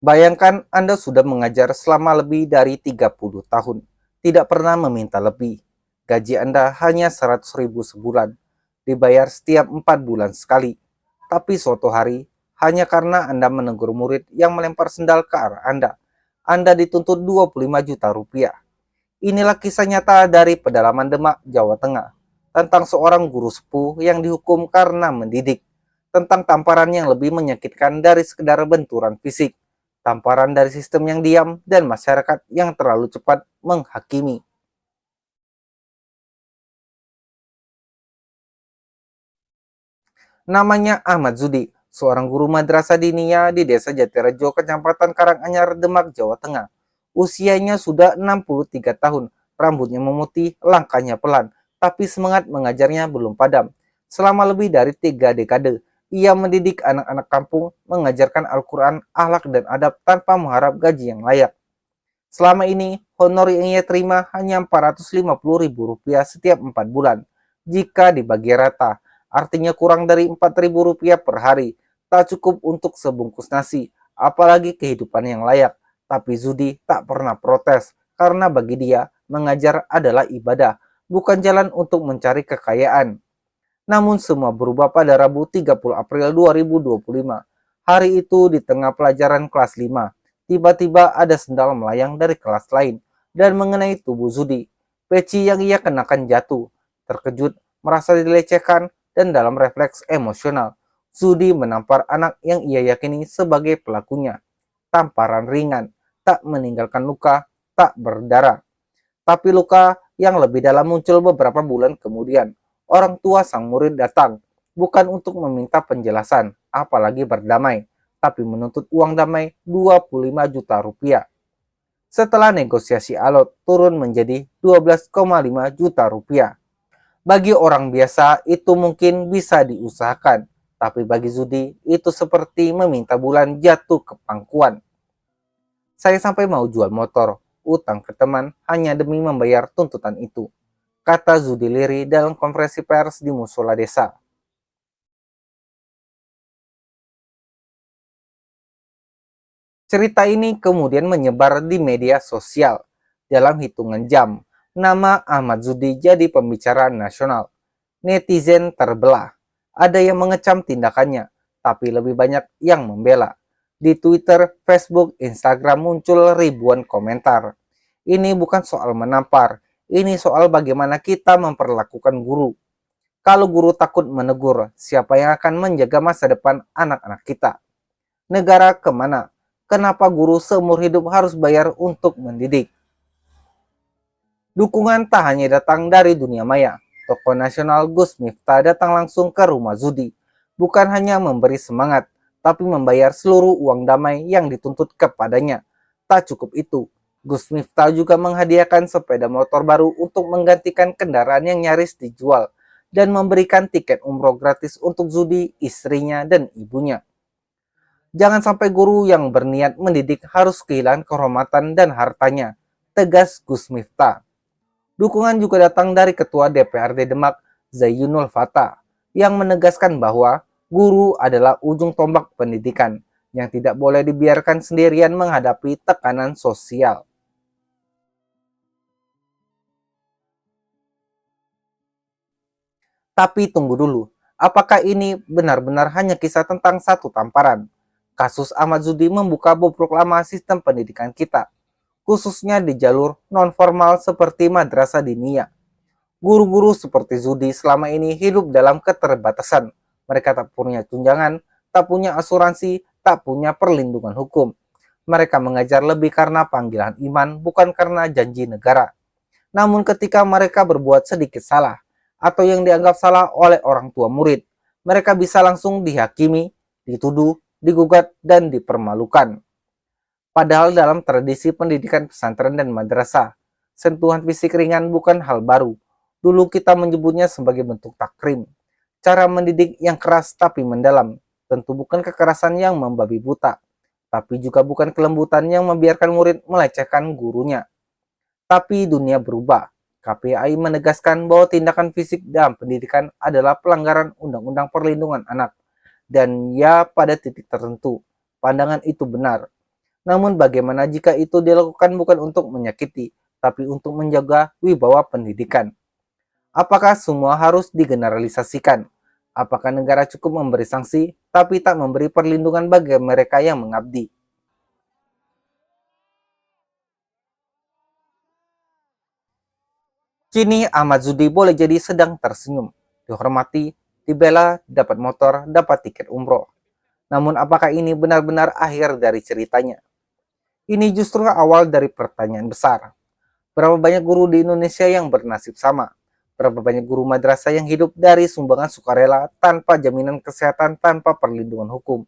Bayangkan Anda sudah mengajar selama lebih dari 30 tahun, tidak pernah meminta lebih. Gaji Anda hanya 100.000 sebulan, dibayar setiap 4 bulan sekali. Tapi suatu hari, hanya karena Anda menegur murid yang melempar sendal ke arah Anda dituntut 25 juta rupiah. Inilah kisah nyata dari pedalaman Demak, Jawa Tengah, tentang seorang guru sepuh yang dihukum karena mendidik, tentang tamparan yang lebih menyakitkan dari sekedar benturan fisik, tamparan dari sistem yang diam dan masyarakat yang terlalu cepat menghakimi. Namanya Ahmad Zudi, seorang guru madrasah diniyah di Desa Jatirejo, Kecamatan Karanganyar, Demak, Jawa Tengah. Usianya sudah 63 tahun, rambutnya memutih, langkahnya pelan, tapi semangat mengajarnya belum padam. Selama lebih dari 3 dekade, ia mendidik anak-anak kampung, mengajarkan Al-Quran, akhlak dan adab tanpa mengharap gaji yang layak. Selama ini, honor yang ia terima hanya Rp450.000 setiap 4 bulan. Jika dibagi rata, artinya kurang dari Rp4.000 per hari. Tak cukup untuk sebungkus nasi, apalagi kehidupan yang layak. Tapi Zudi tak pernah protes, karena bagi dia, mengajar adalah ibadah, bukan jalan untuk mencari kekayaan. Namun semua berubah pada Rabu 30 April 2025. Hari itu di tengah pelajaran kelas 5, tiba-tiba ada sendal melayang dari kelas lain dan mengenai tubuh Zudi. Peci yang ia kenakan jatuh. Terkejut, merasa dilecehkan, dan dalam refleks emosional, Zudi menampar anak yang ia yakini sebagai pelakunya. Tamparan ringan, tak meninggalkan luka, tak berdarah. Tapi luka yang lebih dalam muncul beberapa bulan kemudian. Orang tua sang murid datang, bukan untuk meminta penjelasan, apalagi berdamai, tapi menuntut uang damai 25 juta rupiah. Setelah negosiasi alot turun menjadi 12,5 juta rupiah. Bagi orang biasa itu mungkin bisa diusahakan, tapi bagi Zudi itu seperti meminta bulan jatuh ke pangkuan. Saya sampai mau jual motor, utang ke teman hanya demi membayar tuntutan itu, kata Zudi Liri dalam konferensi pers di musola desa. Cerita ini kemudian menyebar di media sosial. Dalam hitungan jam, nama Ahmad Zudi jadi pembicaraan nasional. Netizen terbelah. Ada yang mengecam tindakannya, tapi lebih banyak yang membela. Di Twitter, Facebook, Instagram muncul ribuan komentar. Ini bukan soal menampar, ini soal bagaimana kita memperlakukan guru. Kalau guru takut menegur, siapa yang akan menjaga masa depan anak-anak kita? Negara kemana? Kenapa guru seumur hidup harus bayar untuk mendidik? Dukungan tak hanya datang dari dunia maya. Tokoh nasional Gus Miftah datang langsung ke rumah Zudi. Bukan hanya memberi semangat, tapi membayar seluruh uang damai yang dituntut kepadanya. Tak cukup itu, Gus Miftah juga menghadiahkan sepeda motor baru untuk menggantikan kendaraan yang nyaris dijual dan memberikan tiket umroh gratis untuk Zudi, istrinya, dan ibunya. Jangan sampai guru yang berniat mendidik harus kehilangan kehormatan dan hartanya, tegas Gus Miftah. Dukungan juga datang dari Ketua DPRD Demak, Zainul Fatah, yang menegaskan bahwa guru adalah ujung tombak pendidikan yang tidak boleh dibiarkan sendirian menghadapi tekanan sosial. Tapi tunggu dulu, apakah ini benar-benar hanya kisah tentang satu tamparan? Kasus Ahmad Zudi membuka bobrok lama sistem pendidikan kita, khususnya di jalur non-formal seperti madrasah diniyah. Guru-guru seperti Zudi selama ini hidup dalam keterbatasan. Mereka tak punya tunjangan, tak punya asuransi, tak punya perlindungan hukum. Mereka mengajar lebih karena panggilan iman, bukan karena janji negara. Namun ketika mereka berbuat sedikit salah, atau yang dianggap salah oleh orang tua murid, mereka bisa langsung dihakimi, dituduh, digugat, dan dipermalukan. Padahal dalam tradisi pendidikan pesantren dan madrasah, sentuhan fisik ringan bukan hal baru. Dulu kita menyebutnya sebagai bentuk takrim. Cara mendidik yang keras tapi mendalam, tentu bukan kekerasan yang membabi buta, tapi juga bukan kelembutan yang membiarkan murid melecehkan gurunya. Tapi dunia berubah. KPAI menegaskan bahwa tindakan fisik dalam pendidikan adalah pelanggaran Undang-Undang Perlindungan Anak. Dan ya pada titik tertentu, pandangan itu benar. Namun bagaimana jika itu dilakukan bukan untuk menyakiti, tapi untuk menjaga wibawa pendidikan? Apakah semua harus digeneralisasikan? Apakah negara cukup memberi sanksi, tapi tak memberi perlindungan bagi mereka yang mengabdi? Kini Ahmad Zudi boleh jadi sedang tersenyum, dihormati, dibela, dapat motor, dapat tiket umroh. Namun apakah ini benar-benar akhir dari ceritanya? Ini justru awal dari pertanyaan besar. Berapa banyak guru di Indonesia yang bernasib sama? Berapa banyak guru madrasah yang hidup dari sumbangan sukarela tanpa jaminan kesehatan, tanpa perlindungan hukum?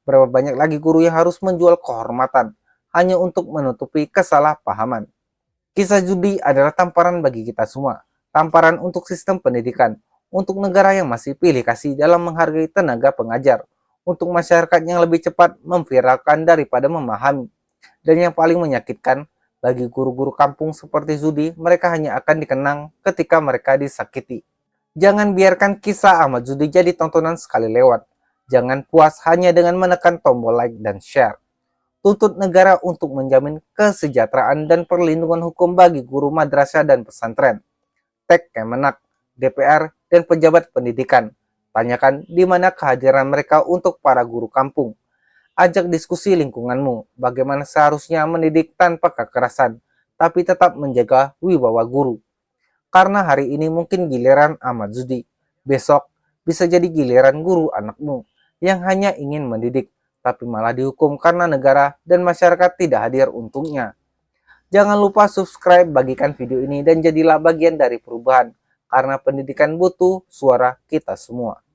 Berapa banyak lagi guru yang harus menjual kehormatan hanya untuk menutupi kesalahpahaman? Kisah judi adalah tamparan bagi kita semua. Tamparan untuk sistem pendidikan, untuk negara yang masih pilih kasih dalam menghargai tenaga pengajar, untuk masyarakat yang lebih cepat memviralkan daripada memahami. Dan yang paling menyakitkan, bagi guru-guru kampung seperti Zudi, mereka hanya akan dikenang ketika mereka disakiti. Jangan biarkan kisah Ahmad Zudi jadi tontonan sekali lewat. Jangan puas hanya dengan menekan tombol like dan share. Tuntut negara untuk menjamin kesejahteraan dan perlindungan hukum bagi guru madrasah dan pesantren. Tag Kemenak, DPR, dan pejabat pendidikan. Tanyakan di mana kehadiran mereka untuk para guru kampung. Ajak diskusi lingkunganmu, bagaimana seharusnya mendidik tanpa kekerasan, tapi tetap menjaga wibawa guru. Karena hari ini mungkin giliran Ahmad Zudi, besok bisa jadi giliran guru anakmu yang hanya ingin mendidik, tapi malah dihukum karena negara dan masyarakat tidak hadir untuknya. Jangan lupa subscribe, bagikan video ini, dan jadilah bagian dari perubahan, karena pendidikan butuh suara kita semua.